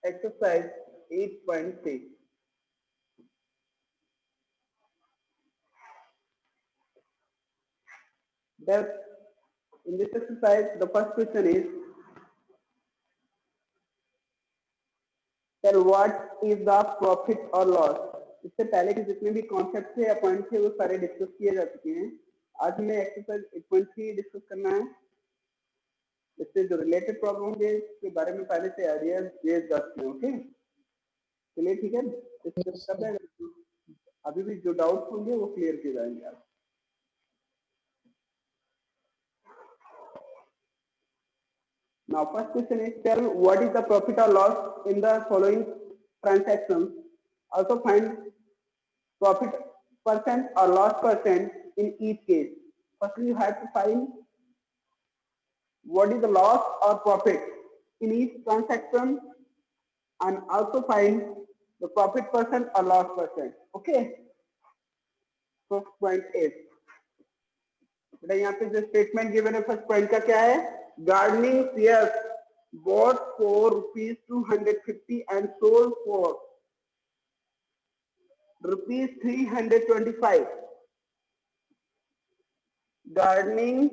Exercise 8.3. That in this exercise, the first question is, tell what is the profit or loss. इससे पहले के जितने भी concept थे या पॉइंट थे वो सारे डिस्कस किए जा चुके हैं. आज हमें एक्सरसाइज 8.3 डिस्कस करना है. इससे जो रिलेटेड प्रॉब्लम होंगे उसके बारे में पहले से आइडिया दे सकते हैं. ओके, चलिए ठीक है, डिस्कस करते हैं. अभी भी जो डाउट्स होंगे वो क्लियर किए जाएंगे आज. Now, first question is, tell what is the profit or loss in the following transactions. Also find profit percent or loss percent in each case. Firstly, you have to find what is the loss or profit in each transaction, and also find the profit percent or loss percent. Okay. First point is, बेटा यहाँ पे जो statement given है first point का क्या है? Gardening shares bought for rupees 250 and sold for rupees 325. Gardening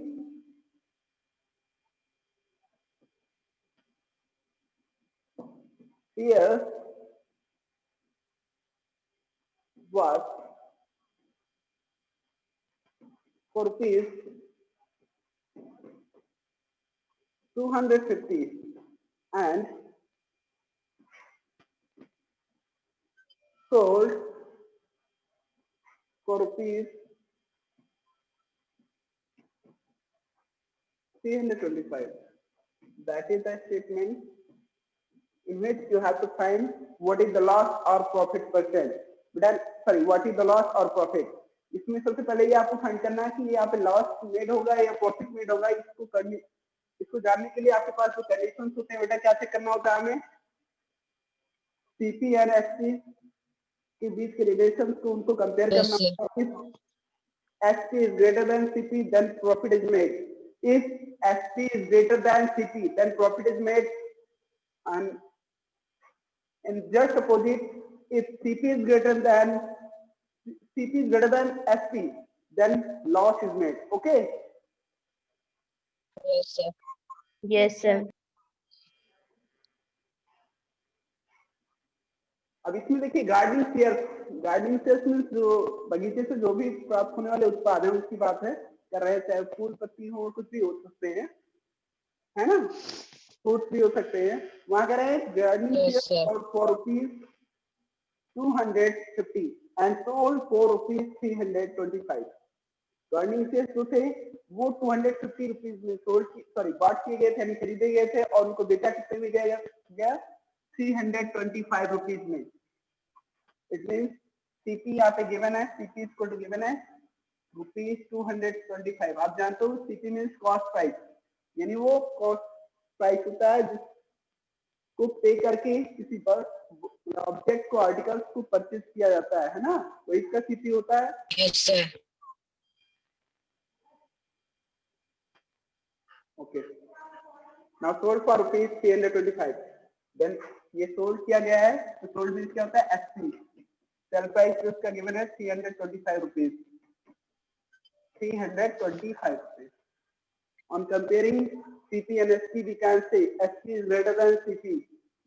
shares was for rupees 250 and sold for rupees 325. That is the statement in which you have to find what is the loss or profit percent. Sorry, what is the loss or profit. इसमें सबसे पहले ये आपको find करना है कि यहाँ पे लॉस मेड होगा या प्रॉफिट मेड होगा. इसको जानने के लिए आपके पास जो कंडीशंस होते हैं बेटा क्या चेक करना होता है हमें? सीपी और एसपी के बीच के रिलेशन को उनको कंपेयर करना होता है. If SP is greater than CP, then profit is made. If SP is greater than CP, then profit is made. And just opposite, if CP is greater than SP, then loss is made. Okay? Yes, sir. Yes, sir. अब इसमें देखिए gardening shares में जो बगीचे से जो भी प्राप्त होने वाले उत्पाद हैं उसकी बात है कर रहे हैं. चाहे फूल पत्ती हो, कुछ भी हो सकते हैं, है ना, फ्रूट्स भी हो सकते हैं. वहां कह रहे हैं gardening shares for rupees 250 and sold for rupees 325. Gardening shares जो थे वो 250 रुपीज में बात किए गए थे यानी खरीदे गए थे और उनको बेचा कितने में गया 325 रुपीज में. इट मीन्स सीपी यहाँ पे गिवन है, सीपी इक्वल टू गिवन है रुपीज 225. आप जानते हो सीपी मीन्स कॉस्ट प्राइस, यानी वो कॉस्ट प्राइस होता है जिसको पे करके किसी पर ऑब्जेक्ट को आर्टिकल्स को परचेज किया जाता है ना, तो इसका सीपी होता है. Yes, sir. Okay. Now sold for rupees 325. Then ये सोल्ड किया गया है तो सोल्ड मीन्स क्या होता है? एसपी. सेल प्राइस उसका गिवन है 325 rupees. 325 rupees. On comparing CP and SP, we can say SP is greater than CP.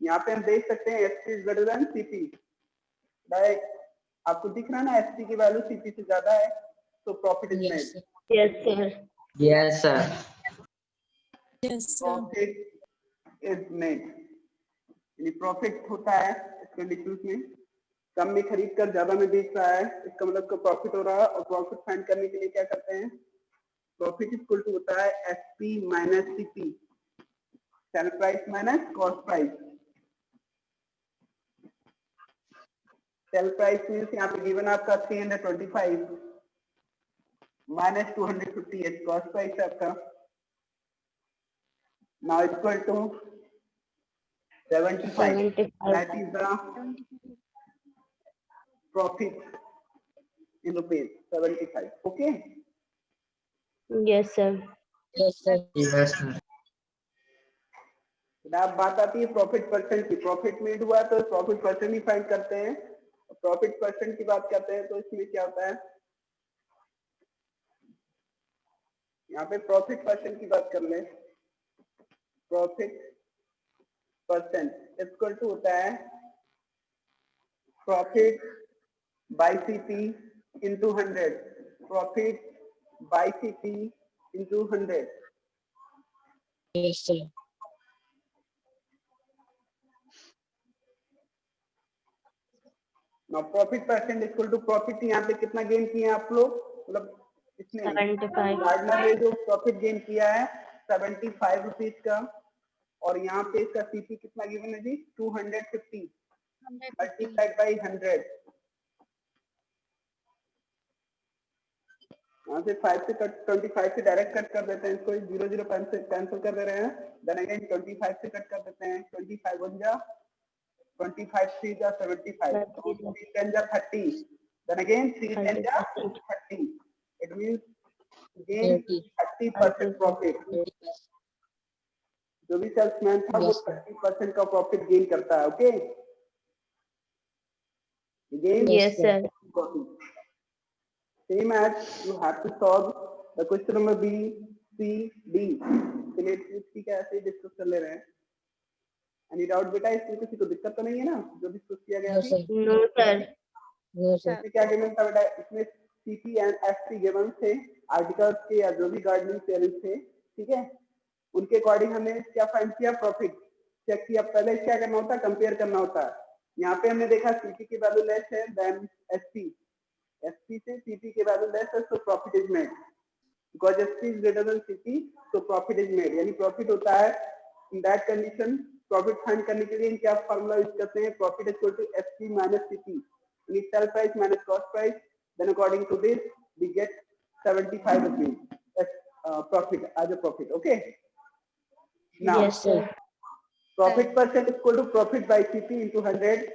यहाँ पे हम देख सकते हैं SP is greater than CP. आपको दिख रहा है ना SP की वैल्यू CP से ज्यादा है तो profit is made. Yes, sir. Yes, sir. Yes, sir. Profit is made. यानी प्रॉफिट होता है इस कंडीशन में. कम में खरीद कर ज्यादा में बेच रहा है, इसका मतलब का प्रॉफिट हो रहा है. और प्रॉफिट फाइंड करने के लिए क्या करते हैं? प्रॉफिट इक्वल टू होता है SP minus CP, sale price minus cost price. Sale price means यहाँ पे गिवन आपका 325 माइनस 250 कॉस्ट प्राइस है आपका. Now equal to 75. That is the profit in rupees 75. Okay. Yes, sir. Yes, sir. Yes, sir. अब बात आती है profit percent की। प्रॉफिट मेड हुआ है तो प्रॉफिट परसेंट ही फाइंड करते हैं। प्रॉफिट परसेंट की बात करते हैं तो इसमें क्या होता है, यहाँ पे प्रॉफिट परसेंट की बात कर ले। प्रॉफिट परसेंट इक्वल टू होता है profit by CP into 100। Profit by CP into 100। Yes, sir. Now profit percent equal to profit, यहाँ पे कितना गेन किए आप लोग, मतलब इसने 75. गार्डनर ने जो प्रॉफिट गेन किया है 75 रुपीज का, और यहाँ पे इसका सीपी कितना गिवन है जी 250 मल्टीप्लाइड बाई 100। यहाँ से 5 से कट 25 से डायरेक्ट कट कर देते हैं, इसको 0 0 कैंसिल कर दे रहे हैं। देन अगेन 25 से कट कर देते हैं, 25 1 जा 25 3 जा 75, 3 10 जा 30, then again 3 10 जा 30. It means gain 30% profit. जो भी सेल्समैन था वो 30% का प्रॉफिट गेन करता है। Okay, gain Yes, sir. same as you have to solve the question number B, C, D. चलिए इसकी क्या ऐसे डिस्कस कर ले रहे हैं। एनी डाउट बेटा, इसमें किसी को दिक्कत तो नहीं है ना जो डिस्कस किया गया No, अभी? sir. No, sir. No, sir. इसमें क्या गिवन था बेटा, इसमें सीपी एंड एफपी गिवन थे, आर्टिकल्स के या जो भी गार्डनिंग सेल्स थे, ठीक है, उनके अकॉर्डिंग हमने क्या फाइंड किया, प्रॉफिट चेक किया। पहले क्या करना होता है, कंपेयर करना होता है। यहाँ पे हमने देखा सीपी की वैल्यू लेस है देन एसपी, एसपी से सीपी की वैल्यू लेस है, so profit is made. Because SP is greater than CP तो प्रॉफिट इज मेड, यानी प्रॉफिट होता है। In that condition profit find करने के लिए क्या फॉर्मूला यूज करते हैं, profit is equal to SP minus CP, sell price minus cost price, then according to this we get 75 rupees as profit, as a profit. Okay, now Yes, sir. profit percent is equal to profit by CP into 100.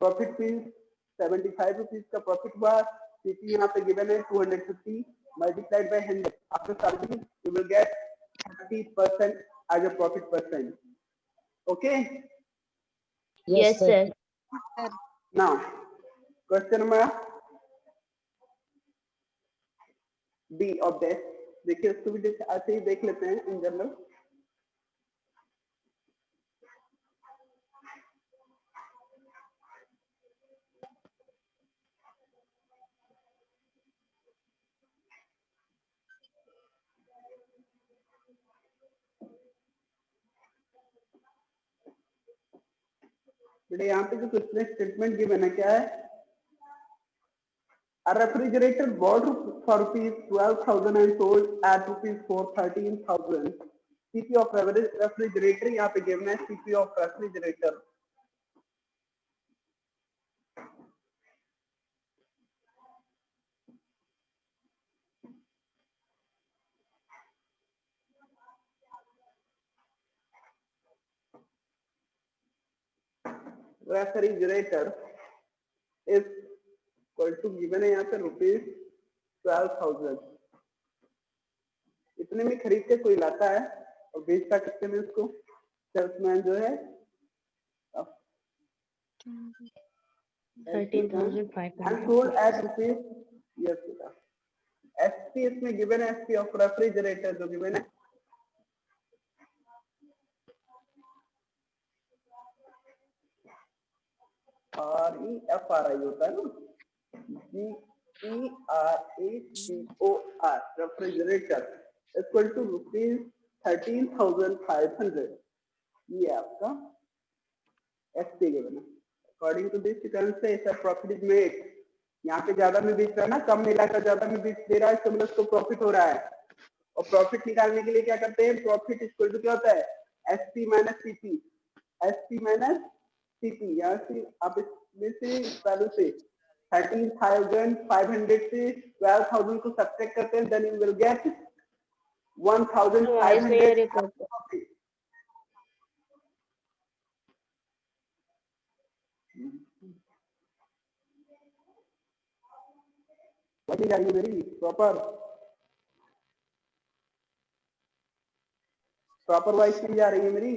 Profit means 75 rupees का profit हुआ, CP यहाँ पे given है 250 multiplied by 100. After solving you will get 30% as a profit percent. Okay, Yes, sir. now question number B of this, देखिए उसको भी ऐसे ही देख लेते हैं इन जनरल। बेटे यहाँ पे जो क्वेश्चन स्टेटमेंट गिवन है क्या है, a refrigerator bought for rupees 12,000 and sold at rupees 413,000. CP of refrigerator यहाँ पे गिवन है, CP of refrigerator is equal to given है यहाँ पे रुपीज 12,000। इतने में खरीद के कोई लाता है और बेचता कितने में उसको, सेल्समैन जो है 13,500. and sold at rupees, yes बेटा, SP इसमें गिवन है, SP of refrigerator जो गिवन है REFRI होता है ना, GERACOR refrigerator equal to rupees 13,500। ये आपका एसपी गिवन है। According to this you can say profit is made. यहाँ पे ज्यादा में बेच रहा है ना, कम में लाकर ज्यादा में बेच दे रहा है, इसका मतलब उसको प्रॉफिट हो रहा है। और प्रॉफिट निकालने के लिए क्या करते हैं, प्रॉफिट इक्वल टू क्या होता है, SP minus CP, SP minus CP. यहाँ से आप इसमें से वैल्यू से 13,500 से 12,000 को सब्ट्रैक्ट करते हैं, then you will get 1,500 profit. वही जा रही है मेरी प्रॉपर वॉइस नहीं जा रही है मेरी।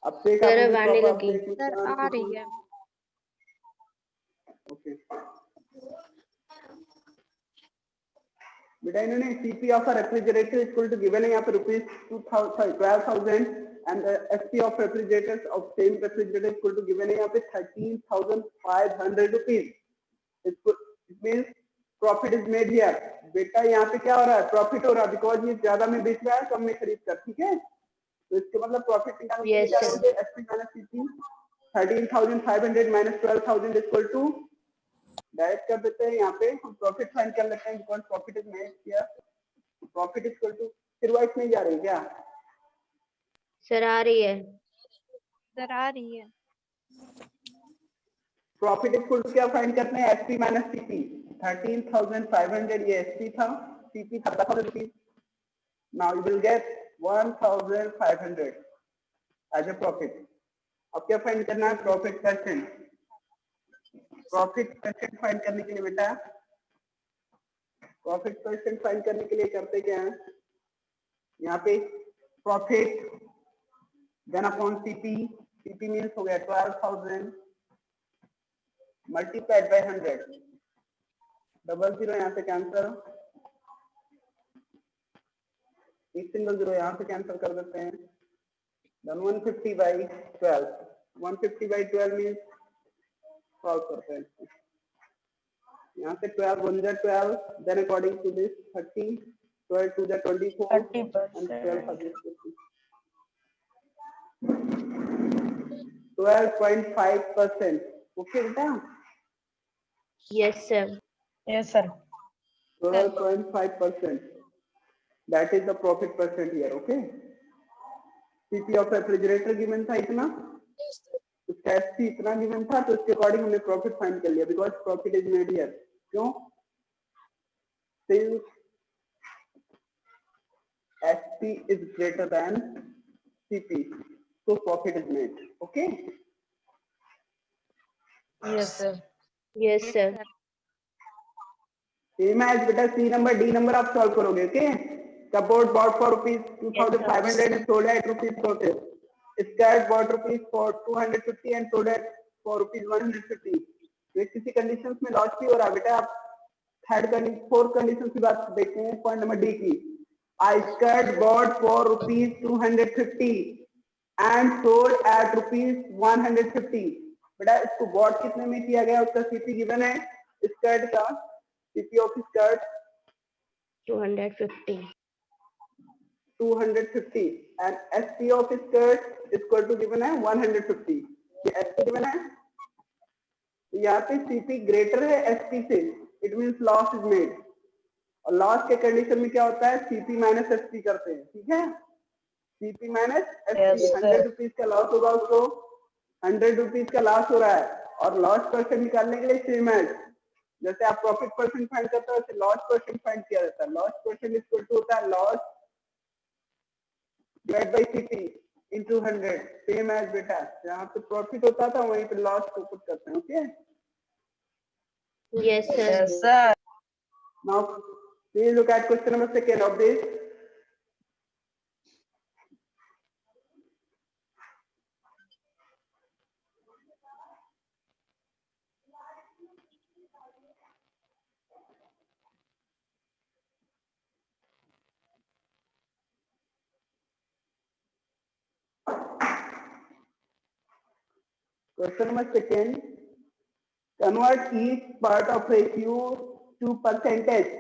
अब से एक सर, आपने अब आने proper लगी। update सर में आ रही है। ओके बेटा इन्होंने CP of a refrigerator equal to given है यहाँ पे ₹12,000 and the SP of refrigerators of same refrigerator equal to given है यहाँ पे 13,500 rupees. It means profit is made here. बेटा यहाँ पे क्या हो रहा है? प्रॉफिट हो रहा है बिकॉज ये ज्यादा में बेच रहा है कम में खरीद कर, ठीक है? तो इसके मतलब प्रॉफिट निकालने के लिए Yes, क्या sir. करेंगे? SP minus CP 13,500 minus 12,000 equal to direct कर देते हैं यहाँ पे हम प्रॉफिट फाइंड कर लेते हैं because profit is made here. Profit equal to फिर वाइस नहीं जा रही क्या? सर, आ रही है। सर आ रही है। प्रॉफिट इक्वल टू क्या फाइंड करते हैं? SP minus CP. 13,500 ये एसपी था, सीपी था 10,000 rupees. Now you will get 1,500 as a profit. अब क्या फाइंड करना है? Profit percent. Profit percent find करने के लिए बेटा प्रॉफिट परसेंट फाइंड करने के लिए करते क्या है? यहाँ पे profit then upon CP. CP means हो गया 12,000 मल्टीप्लाइड बाय 100. 00 यहाँ से कैंसिल. एक सिंगल जीरो यहाँ से कैंसिल कर देते हैं. Then 150 by 12. 150 by 12 means solve करते हैं. यहाँ से 12 1 जा 12. Then according to this 30. 12 2 जा 24 and 12 are this 50. 12.5%. ओके बेटा? Yes, sir. Yes sir. 12.5%. That is the profit percent here. Okay. CP of refrigerator given था इतना, उसका SP इतना given था, तो उसके अकॉर्डिंग हमने प्रॉफिट फाइंड कर लिया because profit is made here. क्यों? Since SP is greater than CP, so profit is made. Okay. Yes sir. Yes, sir. Same as बेटा C number D number आप सॉल्व करोगे. Okay. Cupboard bought for ₹2,500 and sold at ₹40. Skirt bought for ₹250 and sold at for ₹150. तो किसी conditions में loss भी हो रहा है बेटा. आप थर्ड फोर्थ कंडीशन की बात देखते हैं पॉइंट नंबर डी की. I skirt bought for ₹250 and sold at ₹150. बेटा इसको बॉट कितने में किया गया? उसका सीपी गिवन है. स्कर्ट का CP of skirt 250. 250 and SP of skirt is equal to given है 150. ये SP given है. यहाँ पे CP ग्रेटर है SP से. It means loss is made. और लॉस के कंडीशन में क्या होता है? CP माइनस SP करते हैं. ठीक है? CP minus SP. Yes, sir. 100 rupees का लॉस होगा उसको. 100 रुपीज का लॉस हो रहा है और लॉस परसेंट निकालने के लिए सेम है. जैसे आप प्रॉफिट परसेंट फाइंड करते हो वैसे लॉस परसेंट फाइंड किया जाता है. लॉस परसेंट इक्वल टू होता है loss divide by CP into 100. Same as बेटा जहां पे प्रॉफिट होता था वहीं पे लॉस को पुट करते हैं. Okay. Yes, sir. Yes sir. Now please look at question number 2 of this. Question number 2. Convert each part of ratio to percentage.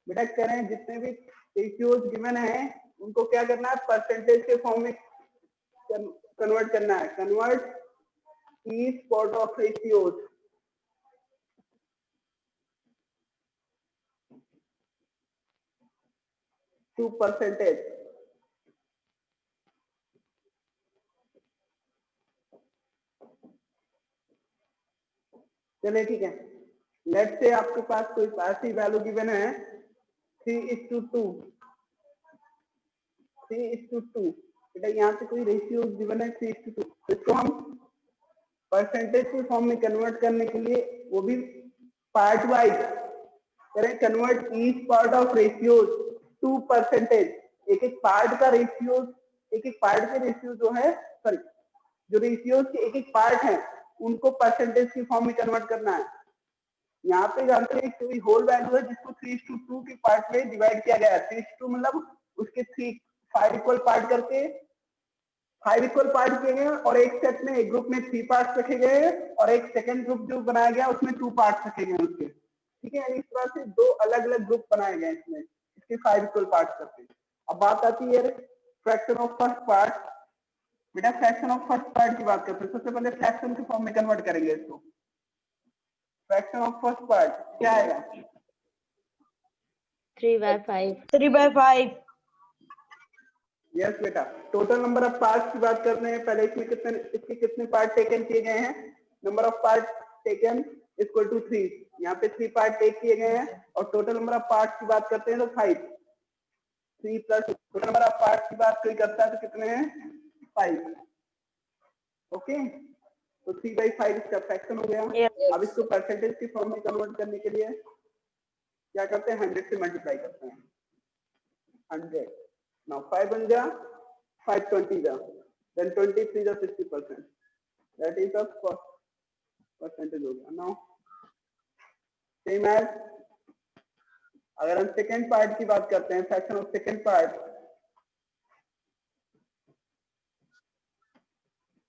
बेटा करें जितने भी रेशियोज गिवन है उनको क्या करना है? परसेंटेज के फॉर्म में कन्वर्ट करना है. Convert each part of ratios to percentage. चलिए ठीक है. लेट्स से आपके पास कोई ऐसी वैल्यू गिवन है 3:2. 3:2. बेटा यहाँ पे कोई रेशियो गिवन है 3:2. इसको हम परसेंटेज के फॉर्म में कन्वर्ट करने के लिए वो भी पार्ट वाइज करें. Convert each part of ratios to percentage. एक एक पार्ट का रेशियो एक एक पार्ट के रेशियो जो है सॉरी जो रेशियोज के एक एक पार्ट हैं उनको परसेंटेज की फॉर्म में कन्वर्ट करना है। यहाँ पे जानते हैं कोई होल वैल्यू है जिसको 3:2 के पार्ट में डिवाइड किया गया है। 3:2 मतलब उसके 5 इक्वल पार्ट करके 5 इक्वल पार्ट किए गए और एक सेट में एक ग्रुप में 3 पार्ट्स रखे गए हैं और एक सेकंड ग्रुप जो बनाया गया उसमें 2 पार्ट्स रखे गए उसके। ठीक है, इस तरह से 2 अलग अलग ग्रुप बनाए गए इसमें इसके 5 इक्वल पार्ट्स करके। अब बात आती है फ्रैक्शन ऑफ फर्स्ट पार्ट। बेटा फ्रैक्शन ऑफ फर्स्ट पार्ट की बात करते हैं। सबसे पहले फ्रैक्शन के फॉर्म में कन्वर्ट करेंगे इसको। फ्रैक्शन ऑफ फर्स्ट पार्ट क्या आएगा? 3/5. 3/5. यस बेटा, टोटल नंबर ऑफ पार्ट्स की बात करते हैं। पहले इसके कितने पार्ट टेकन किए गए हैं? Number of part taken equal to 3। यहाँ पे 3 पार्ट टेक किए गए हैं और टोटल नंबर ऑफ पार्ट्स की बात करते हैं तो 5। 3 plus total number of parts की बात कोई करता है तो कितने हैं? 5। ओके, तो 3/5 इसका फ्रैक्शन हो गया। Yes. अब इसको परसेंटेज की फॉर्म में कन्वर्ट करने के लिए क्या करते हैं? 100 से मल्टीप्लाई करते हैं। 100 now 5 बन गया, 5 20 जा, then 23 जा 60%, that is the first percentage हो गया। now same as अगर हम सेकेंड पार्ट की बात करते हैं, फ्रैक्शन ऑफ सेकेंड पार्ट,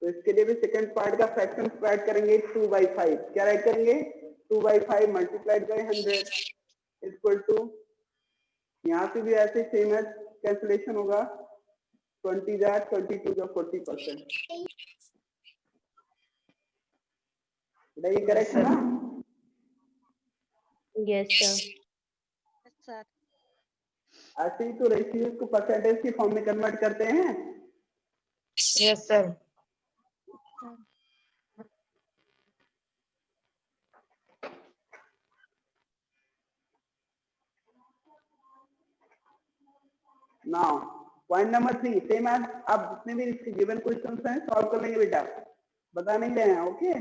तो इसके लिए भी सेकेंड पार्ट का फ्रैक्शन राइट करेंगे 2/5। क्या राइट करेंगे? 2/5 मल्टीप्लाइड बाई 100 इक्वल टू, यहाँ पे भी ऐसे सेम है, कैंसिलेशन होगा, 20 जा 22 जा 40%। ये करेक्ट है ना? Yes, sir. Yes, sir. ऐसे ही तो रेशियोज को परसेंटेज की फॉर्म में कन्वर्ट करते हैं। Yes, sir. Now point number 3 same as, आप जितने भी इसके गिवन क्वेश्चंस हैं सॉल्व कर लेंगे बेटा, बता नहीं रहे हैं। ओके,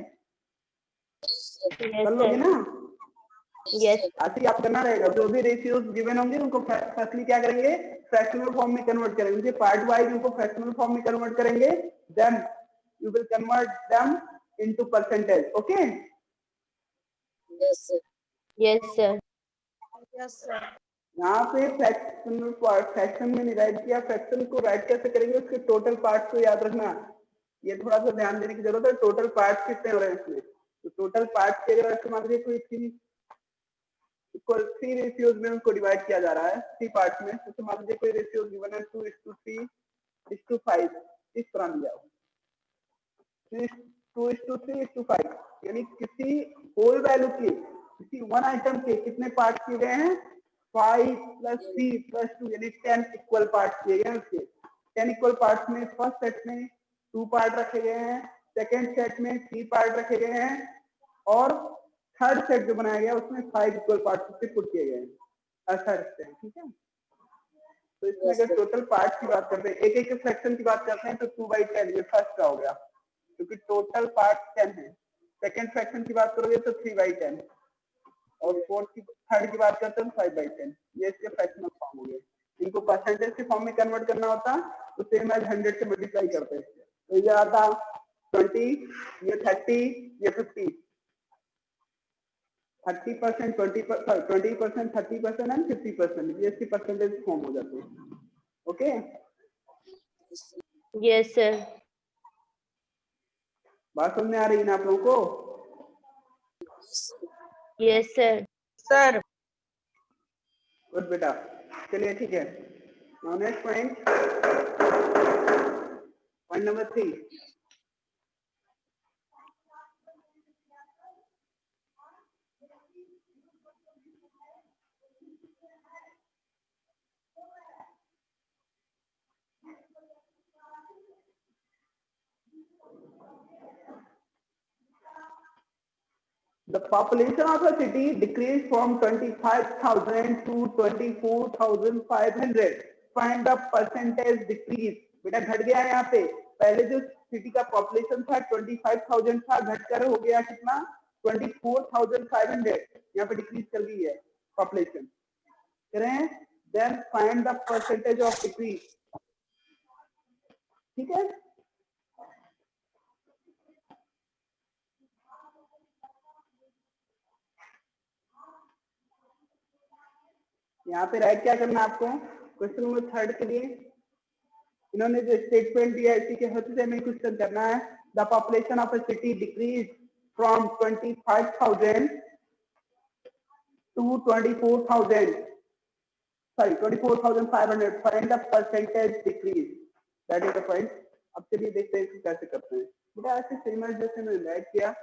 Yes, कर लोगे sir. ना? Yes. ऐसे ही आप करना रहेगा। जो भी रेशियोज गिवन होंगे उनको फर्स्टली क्या करेंगे? फ्रैक्शनल फॉर्म में कन्वर्ट करेंगे। उनके पार्ट वाइज उनको फ्रैक्शनल फॉर्म में कन्वर्ट करेंगे, then you will convert them into percentage. Okay, Yes, sir. Yes, sir. Yes, sir. यहाँ पे फ्रैक्शन में नहीं राइट किया, फ्रैक्शन को राइट कैसे करेंगे? उसके टोटल पार्ट्स को याद रखना, ये थोड़ा सा ध्यान देने की जरूरत है। टोटल पार्ट्स कितने हो रहे हैं इसमें? तो टोटल पार्ट्स के अगर मान लीजिए कोई 3 रेशियोज में उनको डिवाइड किया जा रहा है 3 पार्ट्स में, तो मान लीजिए कोई रेशियो गिवन है 2:3:5, इस तरह दिया हो 2:3:5, यानी किसी होल वैल्यू के किसी वन आइटम के कितने पार्ट किए गए हैं? 5 + 3 + 2 यानी 10 इक्वल पार्ट किए गए हैं। उसके 10 इक्वल पार्ट्स में फर्स्ट सेट में 2 पार्ट रखे गए हैं, सेकेंड सेट में 3 पार्ट रखे गए हैं और थर्ड सेट जो बनाया गया उसमें 5 इक्वल पार्ट्स से पुट किए गए हैं। ऐसा रखते हैं, ठीक है? तो इसमें अगर टोटल पार्ट की बात करते हैं, एक एक फ्रैक्शन की बात करते हैं तो 2/10 ये फर्स्ट का हो गया, क्योंकि टोटल पार्ट 10 है। सेकंड फ्रैक्शन की बात करोगे तो 3/10 और थर्ड की बात करते हैं तो 5/10। ये इसके फ्रैक्शनल फॉर्म हो गए। इनको परसेंटेज के फॉर्म में कन्वर्ट करना होता तो सेम एज 100 से मल्टीप्लाई करते हैं। तो ये आता 20, ये 30, ये 50, 30%, 20%, 30% एंड 50%, ये इसकी परसेंटेज फॉर्म हो जाती है। Okay, Yes, sir. बात समझ में आ रही है ना आप लोगों को? Yes, sir. Sir. गुड बेटा, चलिए ठीक है। Now next point, point number 3। The population of a city decreased from 25,000 to 24,500. Find the percentage decrease. बेटा घट गया है यहाँ पे। पहले जो सिटी का पॉपुलेशन था 25,000 था, घटकर हो गया कितना? 24,500। यहाँ पे डिक्रीज कर गई है पॉपुलेशन। करें, then find the percentage of decrease. ठीक है, यहाँ पे राइट क्या करना है आपको, क्वेश्चन नंबर 3 के लिए इन्होंने जो स्टेटमेंट दिया है इसी के हिसाब से हमें क्वेश्चन करना है। The population of a city decrease from 25,000 to 24,000, sorry 24,500, find the percentage decrease, that is the point। अब चलिए देखते हैं इसको कैसे करते हैं। बेटा ऐसे सेम एज जैसे मैंने राइट किया,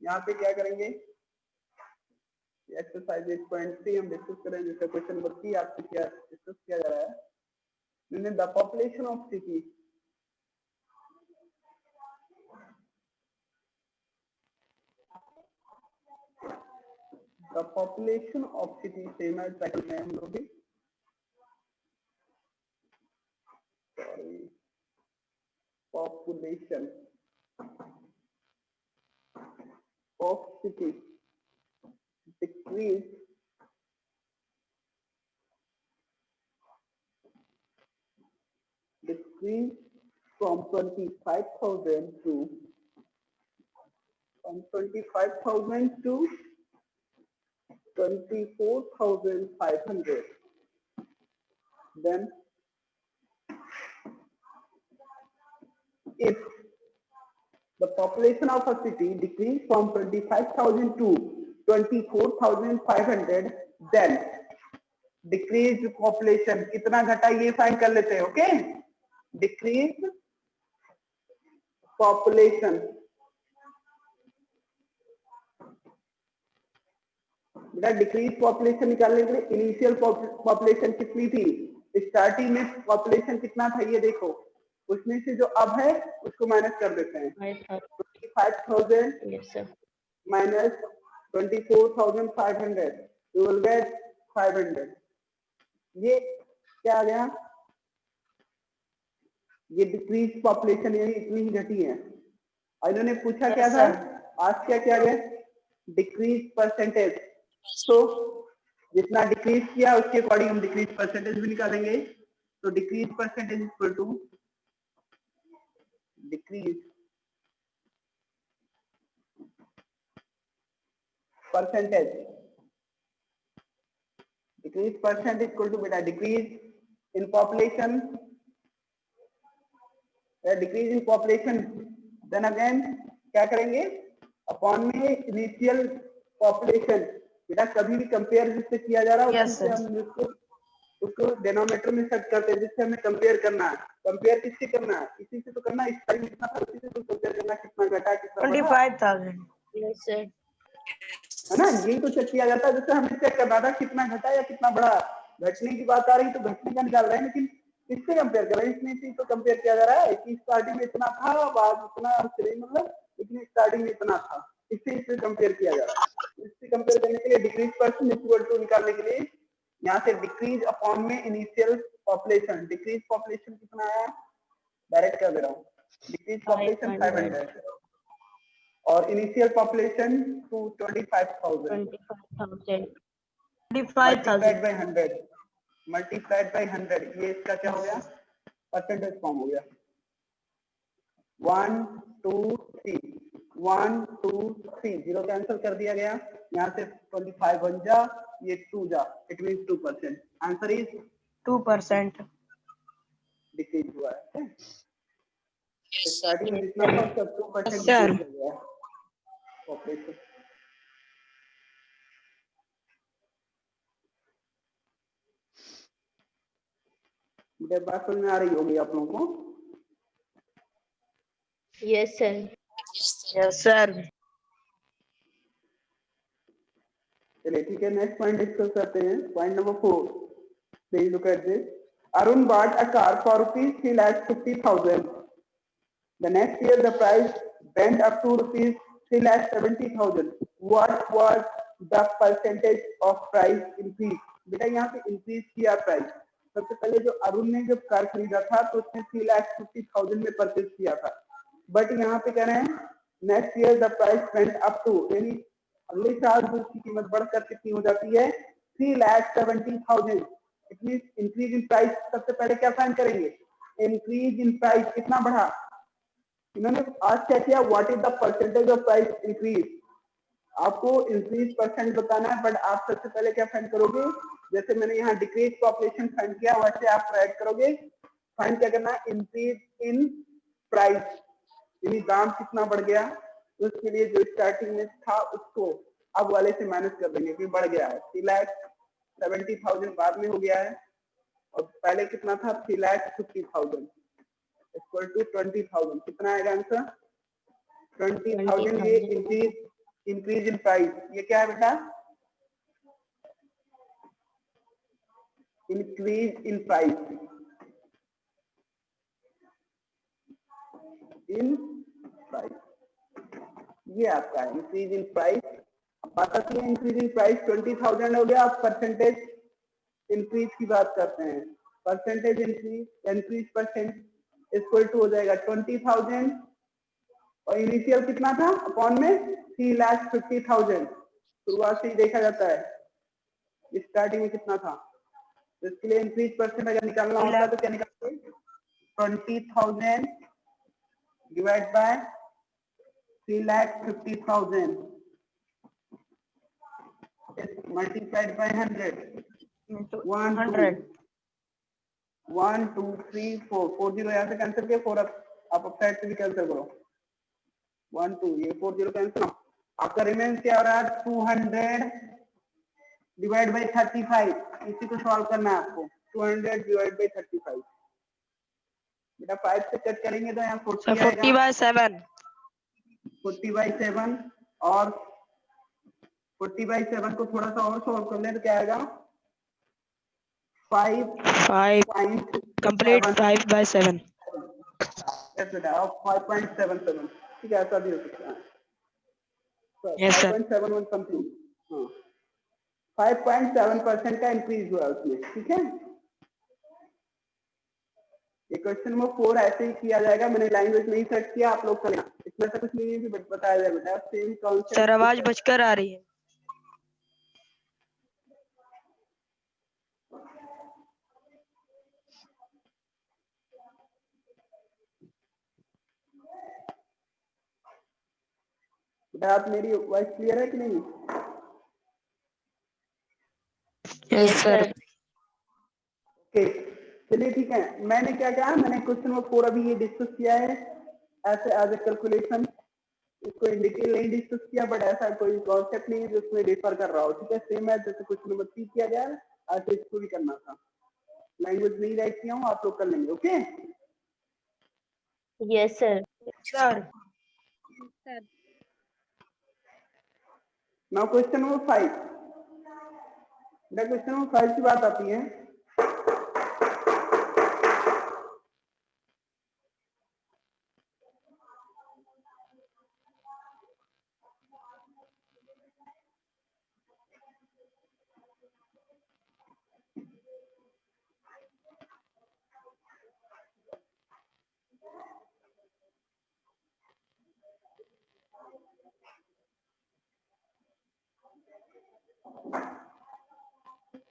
यहाँ पे क्या करेंगे, एक्सरसाइज 8.3 हम डिस्कस करेंगे, जैसे क्वेश्चन नंबर 3 आपसे क्या डिस्कस किया जा रहा है। मैंने the population of city, the population of city same as title में हम लोग भी, sorry population of city decrease from 25,000 to 24,500, then if the population of a city decreased from 25,000 to 24,500, then decreased population कितना घटा ये find कर लेते हैं। ओके, decreased population, बेटा डिक्रीज पॉपुलेशन निकालने के लिए इनिशियल पॉपुलेशन कितनी थी, स्टार्टिंग में पॉपुलेशन कितना था ये देखो, उसमें से जो अब है उसको माइनस कर देते हैं। 25,000 माइनस 24,500, you will get 500। ये क्या आ गया, ये डिक्रीज पॉपुलेशन यानी इतनी ही घटी है। और इन्होंने पूछा क्या था, आज क्या क्या गया, डिक्रीज परसेंटेज। तो जितना डिक्रीज किया उसके अकॉर्डिंग हम डिक्रीज परसेंटेज भी निकालेंगे। तो decrease percentage equal to decrease percentage, decrease percent equal to बेटा decrease in population, decrease in population, then again क्या करेंगे, अपॉन में इनिशियल पॉपुलेशन। बेटा कभी भी कंपेयर जिससे किया जा रहा है उससे हम उसको डिनोमिनेटर में सेट करते हैं, जिससे हमें कंपेयर करना है। कंपेयर किससे करना है, इसी से तो करना है, इस टाइम कितना था उसी से तो कंपेयर करना, कितना घटा कितना 25,000। यस सर, है ना, यही तो चेक किया जाता है। जैसे हमें चेक करना था कितना घटा या कितना बढ़ा, घटने की बात आ रही तो घटने का निकाल रहे हैं, लेकिन किससे कंपेयर कर रहे हैं, इसमें से तो कंपेयर किया जा रहा है कि स्टार्टिंग में इतना था, बाद इतना, मतलब लेकिन स्टार्टिंग में इतना था, इससे कंपेयर किया जा रहा है। इससे कंपेयर करने के लिए डिक्रीज परसेंट इक्वल टू निकालने के लिए यहाँ से डिक्रीज अपॉन में इनिशियल पॉपुलेशन, डिक्रीज पॉपुलेशन कितना आया, डायरेक्ट कर दे रहा हूँ, डिक्रीज पॉपुलेशन 500 और initial population to 25,000 multiplied by 100, ये इसका क्या हो गया, परसेंटेज फॉर्म हो गया। 1 2 3 1 2 3 जीरो कैंसिल कर दिया गया, यहाँ से 25 बन जा, ये 2 जा, it means 2%। Answer is 2%। Decrease हुआ है। स्टार्टिंग में जितना था उसका 2% सर डिक्रीज हो गया पॉपुलेशन। मुझे बात समझ में आ रही होगी आप लोगों को। Yes sir, yes sir. चलिए ठीक है, नेक्स्ट पॉइंट डिस्कस करते हैं। Point number 4, please look at this. Arun bought a car for rupees 3,50,000. The next year the price went up to rupees 3,70,000. What was the percentage of price increase? बेटा यहाँ पे increase किया price. सबसे पहले जो अरुण ने जब कार खरीदा था तो उसने 3,50,000 में परचेज किया था, बट यहाँ पे कह रहे हैं next year the price went up to, यानी अगले साल जो उसकी कीमत बढ़कर कितनी हो जाती है, 3,70,000। इतनी इंक्रीज इन प्राइस। सबसे पहले क्या फाइंड करेंगे, इंक्रीज इन प्राइस कितना बढ़ा। इन्होंने आज क्या किया, what is the percentage of price increase, आपको इंक्रीज परसेंट बताना है, बट आप सबसे पहले क्या फाइंड करोगे, जैसे मैंने यहाँ डिक्रीज पॉपुलेशन फाइंड किया वैसे आप फाइंड करोगे। फाइंड क्या करना है, इंक्रीज इन प्राइस, यानी दाम कितना बढ़ गया, तो उसके लिए जो स्टार्टिंग में था उसको अब वाले से माइनस कर देंगे कि बढ़ गया है। 3,70,000 बाद में हो गया है और पहले कितना था 3,50,000 इक्वल टू 20,000। कितना आएगा आंसर 20,000। ये इंक्रीज इन प्राइस, ये क्या है बेटा, increase in price, in price ये आपका है इंक्रीज इन प्राइस। पता चलिए इंक्रीज इन प्राइस 20,000 हो गया। आप परसेंटेज इंक्रीज की बात करते हैं, percentage increase percent equal to हो जाएगा 20,000 और इनिशियल कितना था अपॉन में 3,50,000। शुरुआत से ही देखा जाता है स्टार्टिंग में कितना था, तो इसके लिए इंक्रीज परसेंट अगर निकालना होता तो क्या निकालते, 20,000 divide by 3,50,000 multiplied by 100. 100. 1 2 3 4 4 zero यहाँ से कैंसिल किया, 4 आप साइड से भी कैंसिल करो, 1 2 ये 4 जीरो कैंसिल। आपका रिमेन क्या हो रहा है 200 डिवाइड बाई 35। इसी को सॉल्व करना है आपको, 200 डिवाइड बाई 35। बेटा 5 से कट करेंगे तो यहाँ 40 आएगा, 40/7 40/7 और 40/7 को थोड़ा सा और सॉल्व कर ले तो क्या आएगा 5 कंप्लीट 5/7 5.77। ठीक है ऐसा भी हो सकता है, Yes, sir. 5.71 समथिंग। हाँ 5.7% का इंक्रीज हुआ उसमें। ठीक है, ये क्वेश्चन नंबर 4 ऐसे ही किया जाएगा, मैंने लैंग्वेज नहीं सर्च किया, आप लोग करना, इसमें ऐसा कुछ नहीं है कि बताया जाए बेटा, सेम कॉन्सेप्ट। सर आवाज बचकर आ रही है। बेटा आप मेरी वॉइस क्लियर है कि नहीं? Yes sir. ओके चलिए ठीक है, मैंने क्या कहा, मैंने क्वेश्चन नंबर 4 अभी ये डिस्कस किया है ऐसे एज ए कैलकुलेशन, इसको इन डिटेल नहीं डिस्कस किया, बट ऐसा कोई कॉन्सेप्ट नहीं है जो उसमें डिफर कर रहा हो। ठीक है, सेम है जैसे क्वेश्चन नंबर 3 किया गया है ऐसे इसको भी करना था। लैंग्वेज नहीं राइट किया हूँ, आप लोग कर लेंगे। Okay Yes, sir. Sir now question number 5। Question number 5 की बात आती है,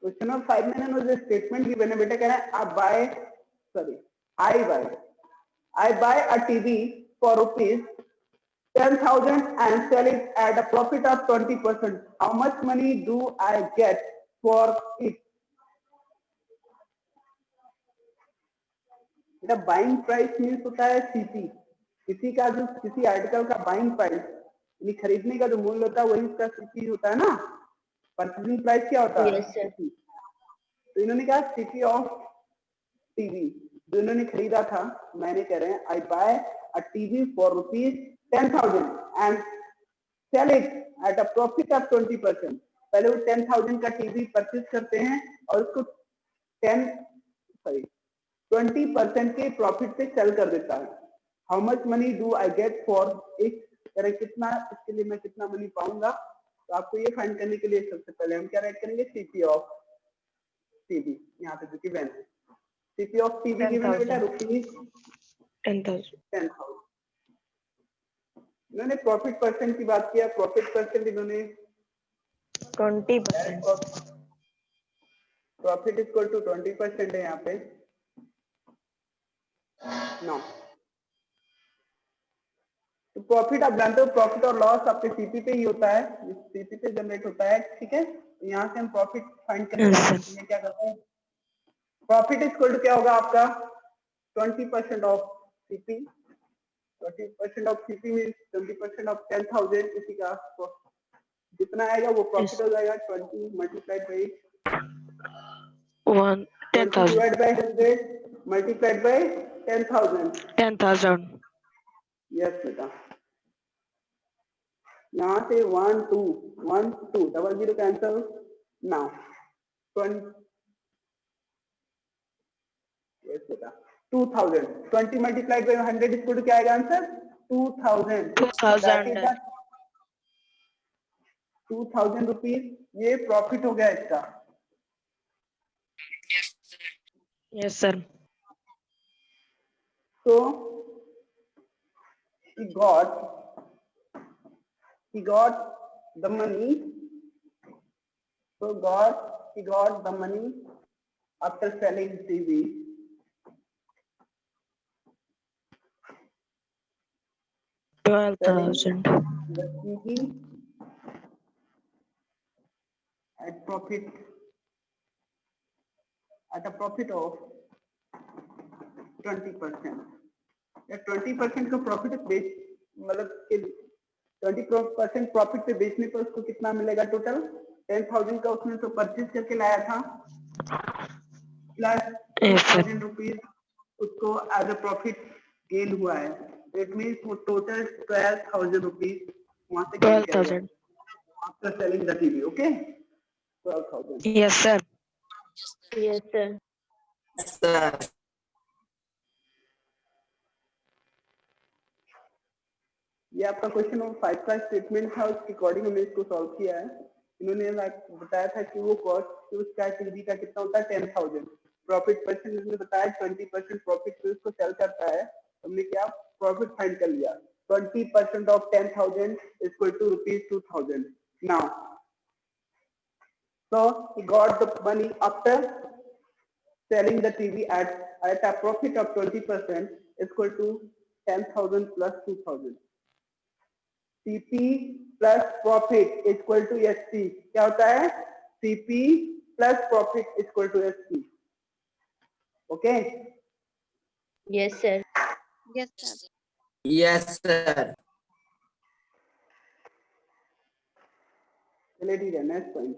क्वेश्चन नंबर 5 में ना मुझे स्टेटमेंट की मैंने बेटा कह रहा है I buy a TV for rupees 10,000 and sell it at a profit of 20%. How much money do I get for it? बेटा बाइंग प्राइस मीन्स होता है सीपी, किसी का जो किसी आर्टिकल का बाइंग प्राइस यानी खरीदने का जो मूल्य होता है वही उसका सीपी होता है ना। परचेजिंग प्राइस क्या होता है Yes, sir. सीपी। तो इन्होंने कहा सीपी ऑफ टीवी जो इन्होंने खरीदा था, मैंने कह रहे हैं I buy a TV for rupees 10,000 and sell it at a profit of 20%। पहले वो 10,000 का टीवी परचेज करते हैं और उसको 20% के प्रॉफिट पे सेल कर देता है। How much money do I get for it, कितना इसके लिए मैं कितना मनी पाऊंगा। तो आपको ये फाइंड करने के लिए सबसे पहले हम क्या राइट करेंगे सीपी ऑफ टीवी, यहाँ पे जो कि वैन है सीपी ऑफ टीवी गिवन है बेटा रुपीज 10,000। इन्होंने प्रॉफिट परसेंट की बात किया, प्रॉफिट परसेंट इन्होंने 20%। प्रॉफिट इक्वल टू 20% है यहाँ पे। नो तो प्रॉफिट आप जानते हो, प्रॉफिट और लॉस आपके सीपी पे ही होता है, सीपी पे जनरेट होता है, ठीक है। तो यहाँ से हम प्रॉफिट फाइंड करने Yes, जाते हैं। sir. तो ये क्या करते हैं, प्रॉफिट इक्वल टू क्या होगा आपका 20% of CP, 20% of CP mean 20% of 10,000, किसी का जितना आएगा वो प्रॉफिट Yes. हो जाएगा 20 multiplied by 1 20 10,000. Divide by 100 multiplied by 10,000। 10,000. Yes बेटा, यहाँ से 1 2 1 2 double zero cancel now 20। Yes बेटा 2000, 20 मल्टीप्लाइड बाई 100 इक्वल टू क्या आएगा answer 2000। That is 2,000. The 2000 rupees, ये प्रॉफिट हो गया इसका। Yes, sir. So he got the money. So he got the money after selling TV. Selling 12,000. the TV at a profit of 20%। या 20% का profit बेच मतलब 20% प्रॉफिट पे बेचने पर उसको कितना मिलेगा, टोटल 10,000 का उसने तो परचेज करके लाया था, प्लस Yes, sir. 2,000 रुपीज उसको एज अ प्रॉफिट गेन हुआ है। इट मीन्स वो टोटल 12,000 रुपीज वहां से गेन करेगा 12,000. After selling the TV. Okay 12,000। Yes, sir. Yes, sir. sir. ये आपका क्वेश्चन नंबर 5 का स्टेटमेंट था, उसके अकॉर्डिंग हमने इसको सॉल्व किया है। इन्होंने बताया था कि वो कॉस्ट उसका टीवी का कितना होता है 10,000, प्रॉफिट परसेंट ने बताया 20% प्रॉफिट पे उसको सेल करता है। हमने क्या प्रॉफिट फाइंड कर लिया, 20% of 10,000 equal to rupees 2,000। Now so he got the money after selling the TV at a profit of 20% equal to 10,000 plus 2,000। CP plus profit equal to SP, क्या होता है CP plus profit equal to SP. Okay Yes, sir. Yes, sir. Yes, sir. चलिए ठीक है, next point.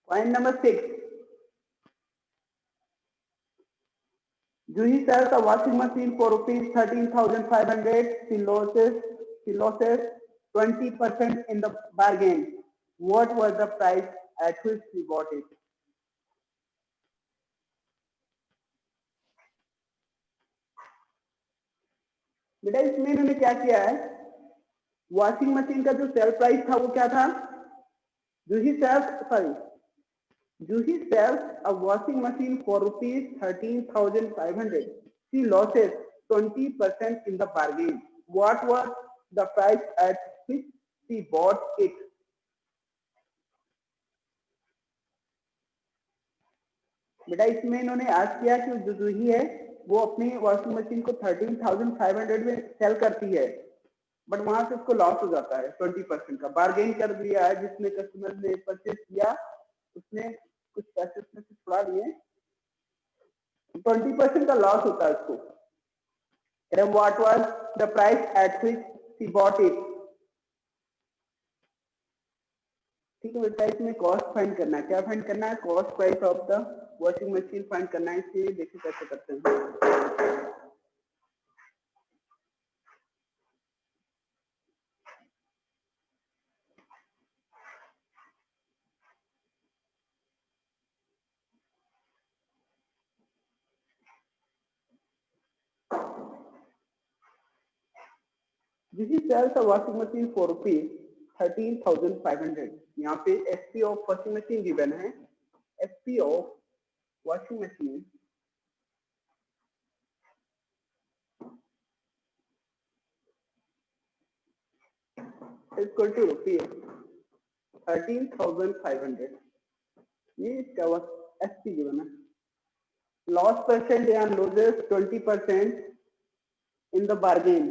Point number 6, Juhi sells a washing machine for rupees 13,500. She loses 20% in the bargain. What was the price at which she bought it? बेटा इसमें इन्होंने क्या किया है, washing machine का जो सेल प्राइस था वो क्या था, Juhi sells a washing machine for rupees 13,500. She loses 20% in the bargain. What was the price at which she bought it? बेटा इसमें इन्होंने आज किया कि जो जूही है वो अपनी वॉशिंग मशीन को 13,500 में सेल करती है, बट वहां से उसको लॉस हो जाता है 20% का। बार्गेन कर दिया है, जिसने कस्टमर ने परचेज किया उसने कुछ पैसे उसमें से छुड़ा लिए, 20% का लॉस होता है उसको। What was the price at which she bought it? ठीक है बेटा, इसमें कॉस्ट फाइंड करना है। क्या फाइंड करना है, cost price of the washing machine find करना है। इसलिए देखिए कैसे करते हैं। This sells a washing machine for rupees 13,500। यहाँ पे SP of washing machine given है, SP of washing machine equal to rupees 13,500। ये इसका SP गिवन है। लॉस परसेंट या लूजेस 20% इन द बार्गेन।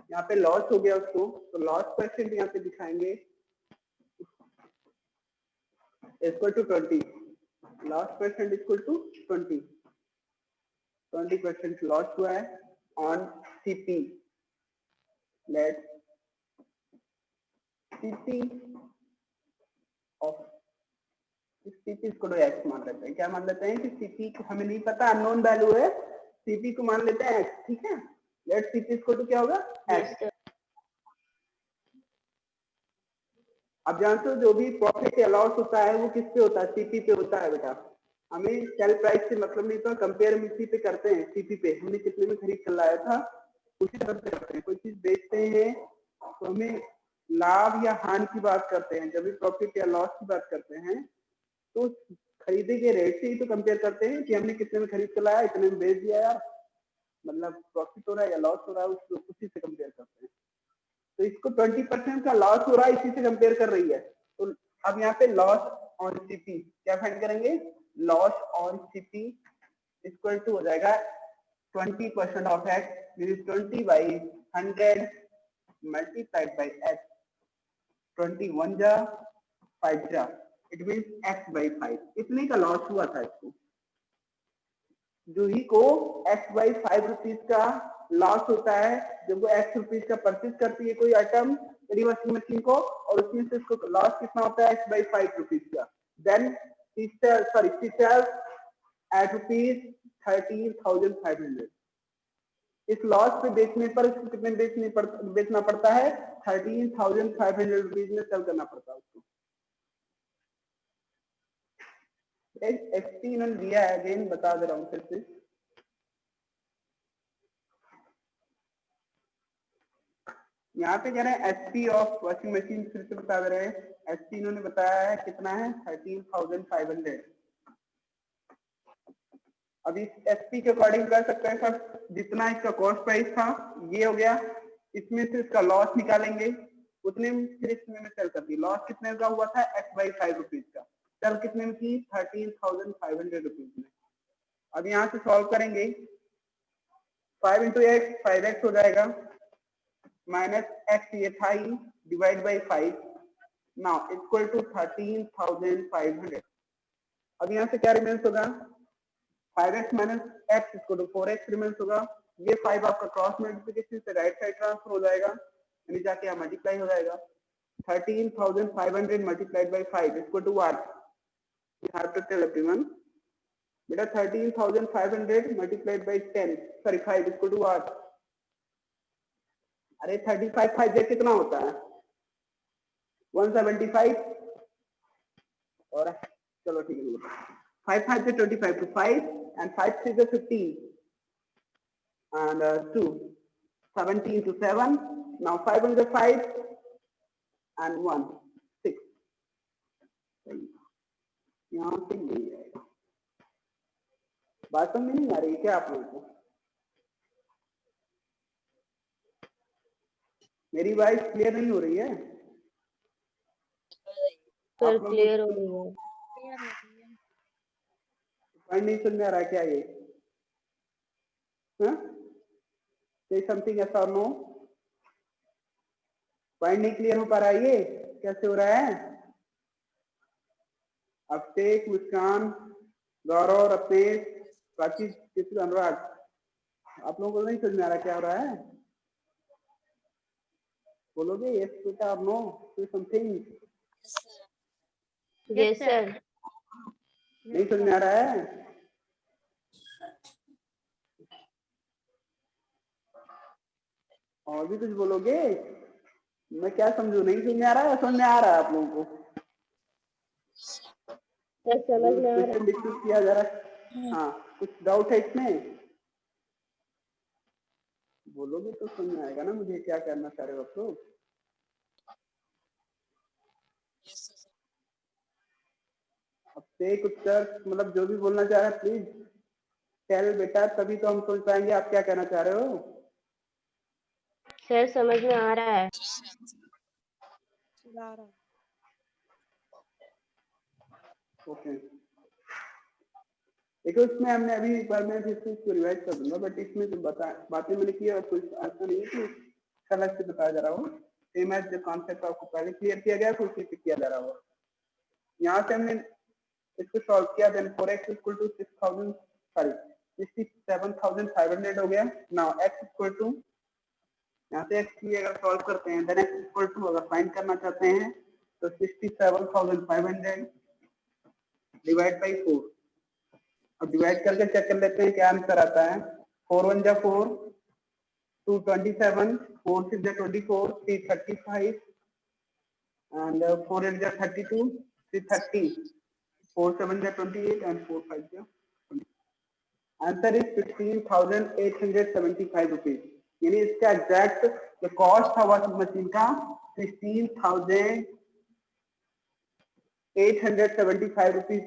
यहाँ पे लॉस हो गया उसको, तो लॉस परसेंट यहाँ पे दिखाएंगे equal to 20, loss percent equal to 20% loss हुआ है on CP. Let CP of CP इसको तो एक्स मान लेते हैं। क्या मान लेते हैं कि सीपी को हमें नहीं पता, अननोन वैल्यू है, सीपी को मान लेते हैं एक्स। ठीक है, लेट सीपी इसको तो क्या होगा Yes, एक्स। sir. अब जानते हो जो भी प्रॉफिट या लॉस होता है वो किस पे होता है, सीपी पे होता है बेटा। हमें सेल प्राइस से मतलब नहीं तो कंपेयर हम इसी पे करते हैं, सीपी पे हमने कितने में खरीद कर लाया था उसी तरह से करते हैं। कोई चीज बेचते हैं तो हमें लाभ या हानि की बात करते हैं, जब भी प्रॉफिट या लॉस की बात करते हैं तो खरीदे के रेट से ही तो कंपेयर करते हैं कि हमने कितने में खरीद कर लाया, इतने में बेच दिया यार, मतलब प्रॉफिट हो रहा है या लॉस हो रहा है, उसी से कंपेयर करते हैं। तो इसको 20% का लॉस हो रहा है, इसी से कंपेयर कर रही है। तो अब यहाँ पे लॉस ऑन सीपी क्या फाइंड करेंगे, loss on CP equal to हो जाएगा 20% of x, mean 20/100 multiplied by x. 21 जा 5 जा, इट मीन x/5, इतने का लॉस हुआ था इसको। जूही को x/5 रुपीज का लॉस होता है जब वो x रुपीज का परचेज करती है कोई आइटम मेरी वॉशिंग मशीन को, और उसमें से इसको लॉस कितना होता है x/5 रुपीज का। Then she sells at ₹13,500। इस लॉस पे बेचने पर इसको कितने बेचना पड़ता है, 13,500 रुपीज में सेल करना पड़ता है उसको। एसपी इन्होंने दिया है, अगेन बता दे रहा हूँ फिर से। यहाँ पे कह रहे हैं एसपी ऑफ वॉशिंग मशीन, फिर से बता दे रहे हैं। एसपी इन्होंने बताया है कितना है 13,500। अब इस एसपी के अकॉर्डिंग कर सकते हैं सर, जितना इसका कॉस्ट प्राइस था ये हो गया, इसमें से इसका लॉस निकालेंगे, उतने में फिर इसमें सेल कर दी। लॉस कितने का हुआ था x/5 रुपीज का, सेल कितने में की 13,500 रुपीज में। अब यहाँ से सॉल्व करेंगे, 5 इंटू एक्स 5x हो जाएगा, माइनस एक्स ये था ही, divide by 5, now equal to 13,500। अब यहाँ से क्या रिमेंस होगा, 5x minus x equal to 4x remains होगा। ये 5 आपका क्रॉस मल्टीप्लिकेशन से राइट साइड ट्रांसफर हो जाएगा, यानी जाके यहाँ मल्टीप्लाई हो जाएगा। 13,500 multiplied by 5 equal to what, you have to tell everyone बेटा 13,500 multiplied by 10 sorry 5 equal to what, अरे 35 5 जे कितना होता है 175, और चलो ठीक है 5 5 से 25 to 5 and 5 6 is 15 and 2 17 to 7, now 505 and 1 6, यहाँ से नहीं आएगा। बात समझ नहीं आ रही क्या आप लोगों को, मेरी वॉइस क्लियर नहीं हो रही है सर आप लोगों क्लियर हो को? रही है। पॉइंट नहीं सुन में आ रहा है क्या ये, say something yes or no, point नहीं क्लियर हो पा रहा है, ये कैसे हो रहा है। अभिषेक, मुस्कान, गौरव, रत्नेश, प्राची, चित्र, अनुराग, आप लोगों को नहीं समझ में आ रहा क्या हो रहा है, बोलोगे यस बेटा और no, say something। Yes sir. नहीं समझ में आ रहा है, और भी कुछ बोलोगे, मैं क्या समझू, नहीं समझ में आ रहा है, समझ में आ रहा है आप लोगों को, सर समझ में आ रहा क्वेश्चन डिस्कस किया जा रहा है। हाँ कुछ डाउट है इसमें, बोलोगे तो समझ में आएगा ना मुझे क्या करना चाह रहे हो आप लोग। अब से कुछ सर मतलब जो भी बोलना चाह रहे हैं प्लीज टेल बेटा, तभी तो हम समझ पाएंगे आप क्या कहना चाह रहे हो। सर समझ में आ रहा है। ओके देखो इसमें हमने अभी एक बार मैं फिर से इसको रिवाइज कर दूंगा, बट इसमें जो बातें मैंने की और कुछ ऐसा नहीं है कि अलग से बताया जा रहा हो, सेम एज जो कॉन्सेप्ट आपको पहले क्लियर किया गया तो उसी पे किया जा रहा हो। यहाँ से हमने इसको सॉल्व किया, देन 4x इक्वल टू 67,500 हो गया। नाउ x इक्वल टू, यहाँ से x की अगर सॉल्व करते हैं, देन x इक्वल टू अगर फाइंड करना चाहते हैं तो 67,500 डिवाइड बाई 4। अब डिवाइड करके चेक कर लेते हैं क्या आंसर आता है। 4 1 जा 4, 2 27, 4 6 जा 24, 3 35 and 4 8 जा 32, 3 30, 4 7 जा 28 and 4 5 जा 20। Answer is 16,875 rupees. यानी इसका एग्जैक्ट जो कॉस्ट था वॉशिंग मशीन का 16,875 रुपीज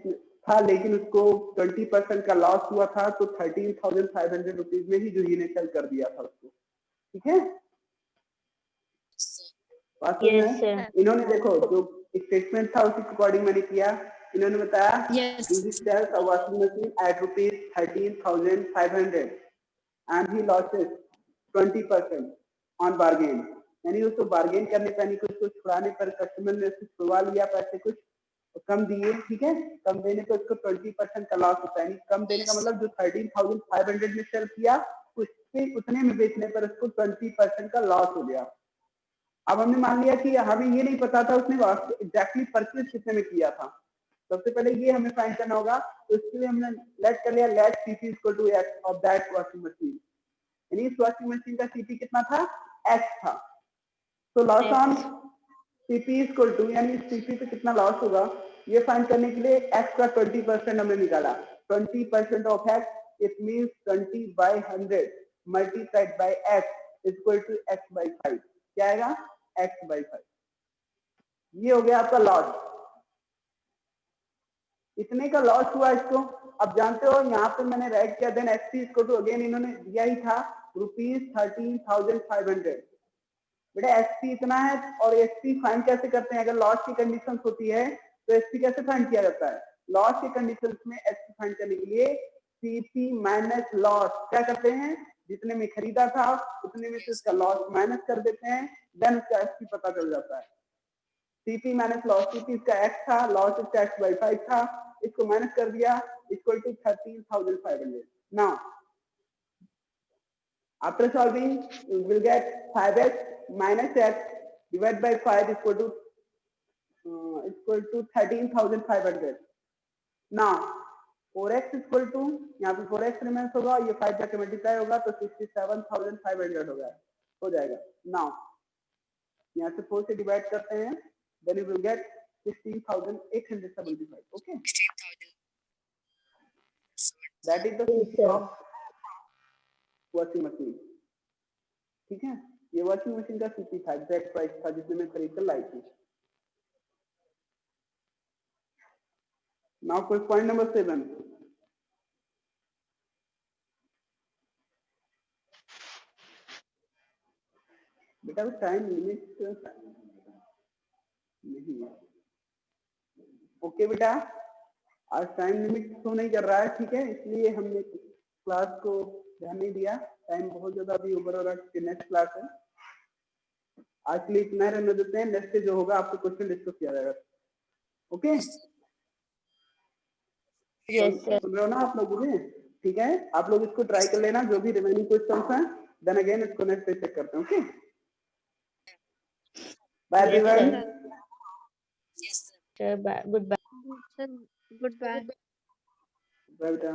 था, लेकिन उसको 20% का लॉस हुआ था, तो 13,500 रुपीज में ही जो ने सेल कर दिया था उसको। ठीक है, बात समझ Yes, में? sir. इन्होंने देखो जो स्टेटमेंट था उसी अकॉर्डिंग मैंने किया। इन्होंने बताया Yes. sells a washing machine at rupees 13,500 and he loses 20% on bargain। यानी उसको बार्गेन करने पर, यानी उसको छुड़ाने पर कस्टमर ने उसको छुड़वा लिया, पैसे कुछ कम दिए। ठीक है, कम देने पर उसको 20% का लॉस होता है। यानी कम देने का मतलब जो 13,500 में सेल किया उससे उतने में बेचने पर उसको 20% का लॉस हो गया। अब हमने मान लिया कि हमें ये नहीं पता था उसने एग्जैक्टली परचेज कितने में किया था। सबसे पहले ये हमें फाइंड करना होगा, तो इसके लिए हमने लेट कर लिया let CP equal to x of that washing machine. यानी इस वॉशिंग मशीन का सीपी कितना था, एक्स था। तो loss on CP equal to, यानी सीपी पे कितना लॉस होगा ये फाइंड करने के लिए एक्स का 20% हमने निकाला। 20% of x it means 20/100 multiplied by x equal to x by 5। क्या आएगा, एक्स बाई 5। ये हो गया आपका लॉस, इतने का लॉस हुआ इसको। अब जानते हो यहाँ पे मैंने राइट किया, देन एक्सपी इसको तो अगेन इन्होंने दिया ही था ₹13,500। बेटा एसपी इतना है, और एसपी फाइंड कैसे करते हैं? अगर लॉस की कंडीशन होती है तो एसपी कैसे फाइंड किया जाता है? लॉस की कंडीशन में एसपी फाइंड करने के लिए सीपी माइनस लॉस क्या करते हैं, जितने में खरीदा था उतने में से उसका लॉस माइनस कर देते हैं, देन उसका एसपी पता चल जाता है। सीपी माइनस लॉस, सीपी इसका एक्स था, लॉस इसका एक्स बाई 5 था, इसको माइनस कर दिया equal to 13,500। Now after solving you will get 5x minus x divided by 5 equal to 13,500। now 4x equal to, यहाँ पे 4x रिमेंस होगा, ये 5 जाके मल्टीप्लाई होगा तो 67,500 हो जाएगा। नाउ यहाँ से 4 से डिवाइड करते हैं, then you will get 16,875। okay, that is the CP of washing machine. ठीक है, ये वॉशिंग मशीन का सीपी था, एग्जैक्ट प्राइस था जिसमें मैं खरीद कर लाई थी। नाउ कोई पॉइंट नंबर 7। बेटा टाइम लिमिट नहीं है। ओके बेटा, आज टाइम लिमिट शो नहीं कर रहा है, ठीक है, इसलिए हमने क्लास को ध्यान नहीं दिया। टाइम बहुत ज्यादा अभी ओवर हो रहा है, नेक्स्ट क्लास है। आज के लिए इतना रहने देते हैं, नेक्स्ट जो होगा आपको क्वेश्चन डिस्कस किया जाएगा। Okay, Yes, sir. सुन रहे हो ना आप लोग मुझे? ठीक है, आप लोग इसको ट्राई कर लेना, जो भी रिमेनिंग क्वेश्चंस हैं, देन अगेन इसको नेक्स्ट पे चेक करते हैं। Okay, bye everyone. Sir, goodbye. Sir, goodbye. Bye बेटा।